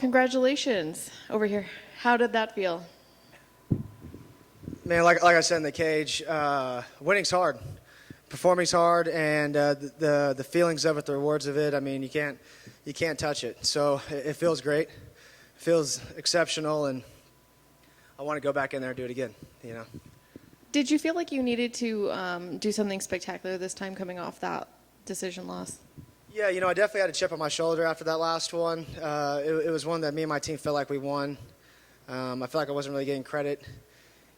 Congratulations over here. How did that feel? Man, like I said in the cage, winning's hard. Performing's hard, and the feelings of it, the rewards of it, I mean, you can't touch it. So it feels great. It feels exceptional, and I want to go back in there and do it again, you know. Did you feel like you needed to do something spectacular this time coming off that decision loss? Yeah, you know, I definitely had a chip on my shoulder after that last one. It was one that me and my team felt like we won. I felt like I wasn't really getting credit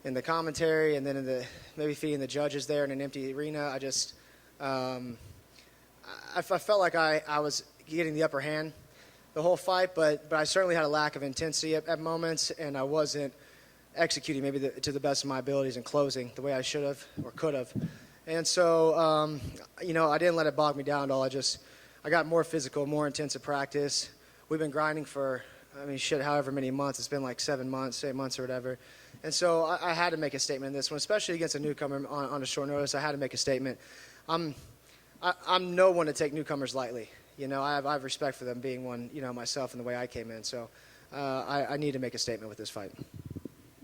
in the commentary, and then in the maybe feeding the judges there in an empty arena. I just I felt like I was getting the upper hand the whole fight, but I certainly had a lack of intensity at moments, and I wasn't executing maybe to the best of my abilities in closing the way I should have or could have. And so you know, I didn't let it bog me down at all. I got more physical, more intensive practice. We've been grinding for, I mean, shit, however many months. It's been like 7 months, 8 months or whatever. And so I had to make a statement in this one, especially against a newcomer on a short notice. I had to make a statement. I'm no one to take newcomers lightly. You know, I have respect for them being one, you know, myself and the way I came in. So I need to make a statement with this fight.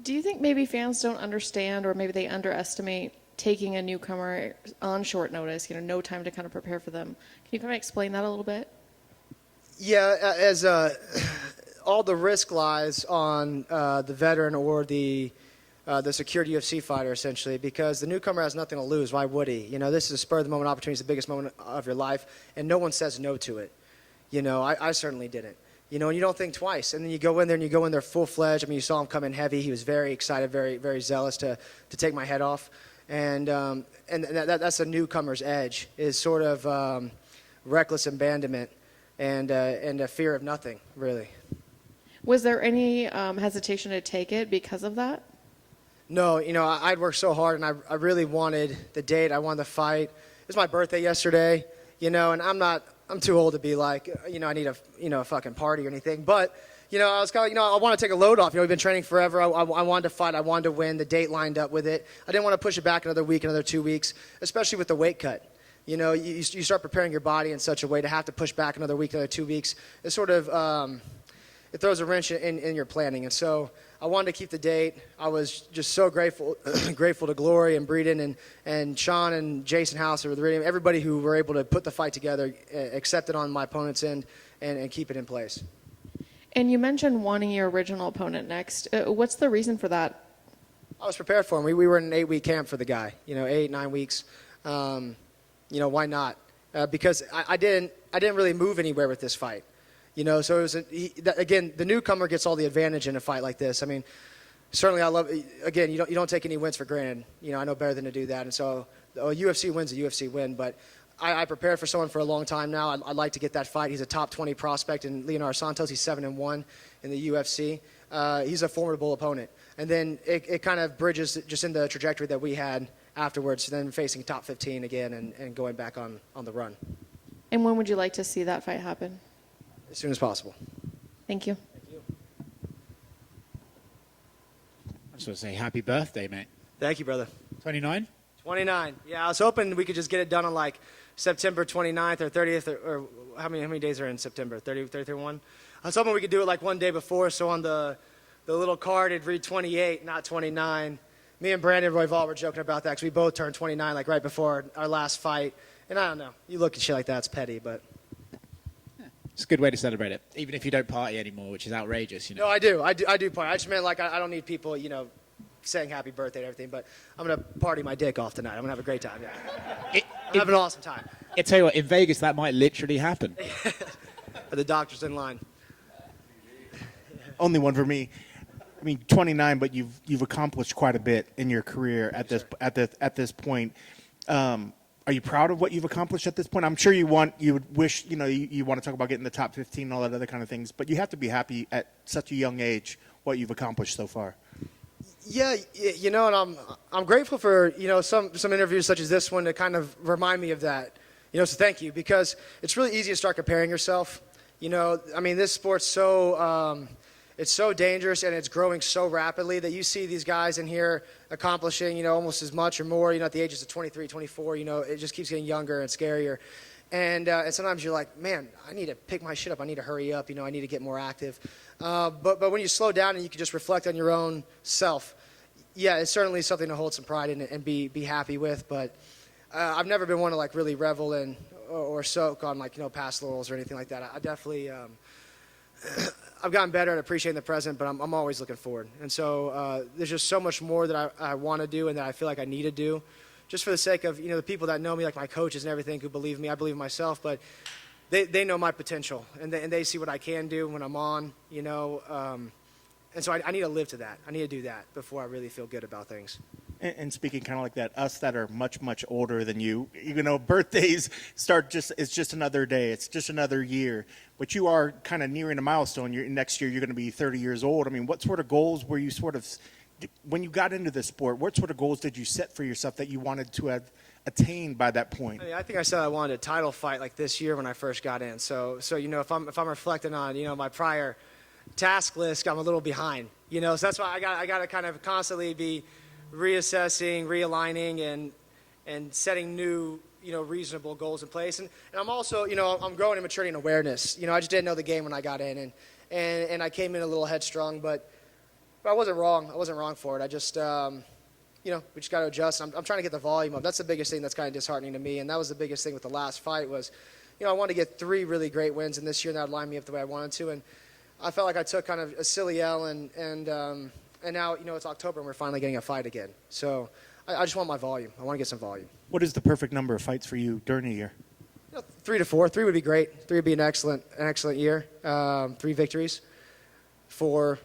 Do you think maybe fans don't understand, or maybe they underestimate taking a newcomer on short notice, you know, no time to kind of prepare for them? Can you kind of explain that a little bit? Yeah, as all the risk lies on the veteran or the secured UFC fighter, essentially, because the newcomer has nothing to lose. Why would he? You know, this is a spur-of-the-moment opportunity. It's the biggest moment of your life, and no one says no to it. You know, I certainly didn't. You know, and you don't think twice. And then you go in there, and you go in there full-fledged. I mean, you saw him come in heavy. He was very excited, very, very zealous to take my head off. And that's a newcomer's edge, is sort of reckless abandonment and a fear of nothing, really. Was there any hesitation to take it because of that? No, you know, I'd worked so hard, and I really wanted the date. I wanted the fight. It was my birthday yesterday, you know, and I'm too old to be like, you know, I need a fucking party or anything. But, you know, I was kind of, you know, I want to take a load off. You know, we've been training forever. I wanted to fight. I wanted to win. The date lined up with it. I didn't want to push it back another week, another 2 weeks, especially with the weight cut. You know, you start preparing your body in such a way to have to push back another week, another 2 weeks. It sort of, it throws a wrench in your planning. And so I wanted to keep the date. I was just so grateful to Glory and Breeden and Sean and Jason House, or everybody who were able to put the fight together, accept it on my opponent's end, and keep it in place. And you mentioned wanting your original opponent next. What's the reason for that? I was prepared for him. We were in an 8-week camp for the guy, you know, 8, 9 weeks. You know, why not? Because I didn't really move anywhere with this fight. You know, so it was again, the newcomer gets all the advantage in a fight like this. I mean, certainly I love, again, you don't take any wins for granted. You know, I know better than to do that. And so a UFC win's a UFC win, but I prepared for someone for a long time now. I'd like to get that fight. He's a top 20 prospect, and Leonardo Santos, he's 7-1 in the UFC. He's a formidable opponent. And then it kind of bridges just in the trajectory that we had afterwards, then facing top 15 again and going back on the run. And when would you like to see that fight happen? As soon as possible. Thank you. Thank you. I just want to say happy birthday, mate. Thank you, brother. 29? 29. Yeah, I was hoping we could just get it done on like September 29th or 30th, or how many days are in September? 30, 31? I was hoping we could do it like one day before, so on the little card it'd read 28, not 29. Me and Brandon Royval were joking about that because we both turned 29 like right before our last fight. And I don't know, you look at shit like that, it's petty, but... It's a good way to celebrate it, even if you don't party anymore, which is outrageous, you know. No, I do party. I just meant like I don't need people, you know, saying happy birthday and everything, but I'm going to party my dick off tonight. I'm going to have a great time, yeah. I'm having an awesome time. I tell you what, in Vegas, that might literally happen. The doctor's in line. Only one for me. I mean, 29, but you've accomplished quite a bit in your career at this point. Are you proud of what you've accomplished at this point? I'm sure you would wish, you know, you want to talk about getting the top 15 and all that other kind of things, but you have to be happy at such a young age what you've accomplished so far. Yeah, you know, and I'm grateful for, you know, some interviews such as this one to kind of remind me of that. You know, so thank you, because it's really easy to start comparing yourself. You know, I mean, this sport's so it's so dangerous, and it's growing so rapidly that you see these guys in here accomplishing, you know, almost as much or more, you know, at the ages of 23, 24, you know, it just keeps getting younger and scarier. And sometimes you're like, man, I need to pick my shit up. I need to hurry up. I need to get more active. But when you slow down and you can just reflect on your own self, yeah, it's certainly something to hold some pride in and be happy with. But I've never been one to like really revel in or soak on like past laurels or anything like that. I definitely I've gotten better at appreciating the present, but I'm always looking forward. And so there's just so much more that I want to do and that I feel like I need to do, just for the sake of the people that know me, like my coaches and everything, who believe me. I believe in myself, but they know my potential and they see what I can do when I'm on. And so I need to live to that. I need to do that before I really feel good about things. And speaking kind of like that, us that are much, much older than you, birthdays it's just another day. It's just another year. But you are kind of nearing a milestone. Next year, you're going to be 30 years old. I mean, what sort of goals were you when you got into this sport, what sort of goals did you set for yourself that you wanted to have attained by that point? I think I said I wanted a title fight like this year when I first got in. So if I'm reflecting on, my prior task list, I'm a little behind. So that's why I got to kind of constantly be reassessing, realigning, and setting new, reasonable goals in place. And I'm also, I'm growing in maturity and awareness. I just didn't know the game when I got in, and I came in a little headstrong, but I wasn't wrong. I wasn't wrong for it. I just, we just got to adjust. I'm trying to get the volume up. That's the biggest thing that's kind of disheartening to me, and that was the biggest thing with the last fight was, I wanted to get 3 really great wins in this year, and that would line me up the way I wanted to. And I felt like I took kind of a silly L, and now, it's October and we're finally getting a fight again. So I just want my volume. I want to get some volume. What is the perfect number of fights for you during a year? 3 to 4. 3 would be great. 3 would be an excellent year. 3 victories. 4,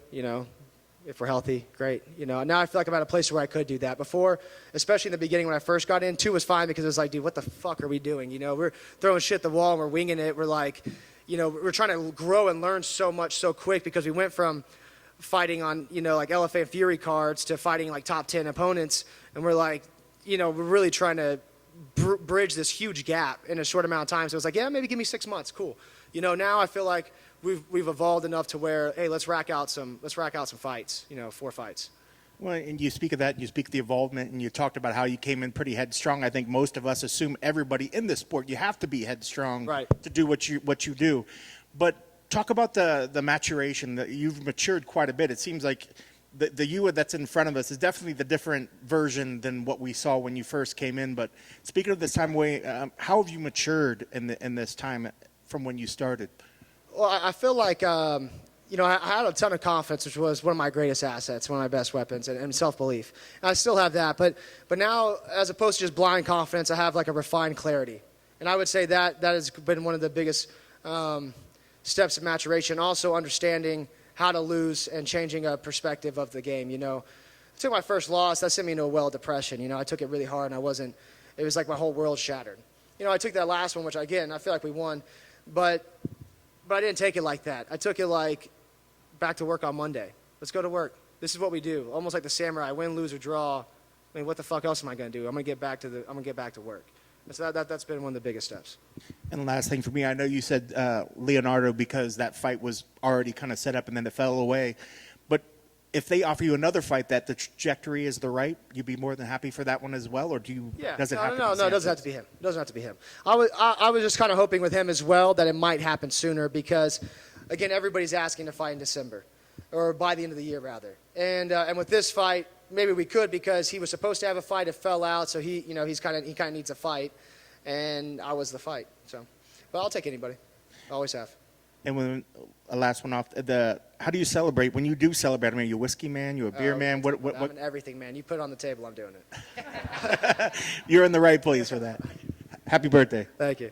if we're healthy, great. Now I feel like I'm at a place where I could do that. Before, especially in the beginning when I first got in, 2 was fine because it was like, dude, what the fuck are we doing? We're throwing shit at the wall and we're winging it. We're like, we're trying to grow and learn so much so quick because we went from fighting on, like LFA and Fury cards to fighting like top 10 opponents. And we're like, we're really trying to bridge this huge gap in a short amount of time. So it's like, yeah, maybe give me 6 months. Cool. Now I feel like we've evolved enough to where, hey, let's rack out some fights, 4 fights. Well, and you speak of that, you speak of the involvement, and you talked about how you came in pretty headstrong. I think most of us assume everybody in this sport, you have to be headstrong right to do what you do. But talk about the maturation. That you've matured quite a bit. It seems like the you that's in front of us is definitely the different version than what we saw when you first came in. But speaking of this time away, how have you matured in this time from when you started? Well, I feel like, I had a ton of confidence, which was one of my greatest assets, one of my best weapons, and self-belief. And I still have that. But now, as opposed to just blind confidence, I have like a refined clarity. And I would say that has been one of the biggest steps of maturation. Also understanding how to lose and changing a perspective of the game. I took my first loss. That sent me into a well of depression. I took it really hard, and it was like my whole world shattered. I took that last one, which, again, I feel like we won. But I didn't take it like that. I took it like back to work on Monday. Let's go to work. This is what we do. Almost like the samurai, win, lose, or draw. I mean, what the fuck else am I going to do? I'm going to get back to work. And so that's been one of the biggest steps. And the last thing for me, I know you said Leonardo because that fight was already kind of set up and then it fell away. But if they offer you another fight that the trajectory is the right, you'd be more than happy for that one as well? Or do you? Yeah. Does it have No, to be it doesn't have to be him. It doesn't have to be him. I was just kind of hoping with him as well that it might happen sooner because, again, everybo's asking to fight in December, or by the end of the year rather. And with this fight, maybe we could because he was supposed to have a fight. It fell out, so he kind of needs a fight, and I was the fight. So, but I'll take anybody. I always have. And when a last one off, how do you celebrate? When you do celebrate, I mean, are you a whiskey man? You a beer man? I'm an everything man. You put it on the table, I'm doing it. You're in the right place for that. Happy birthday. Thank you.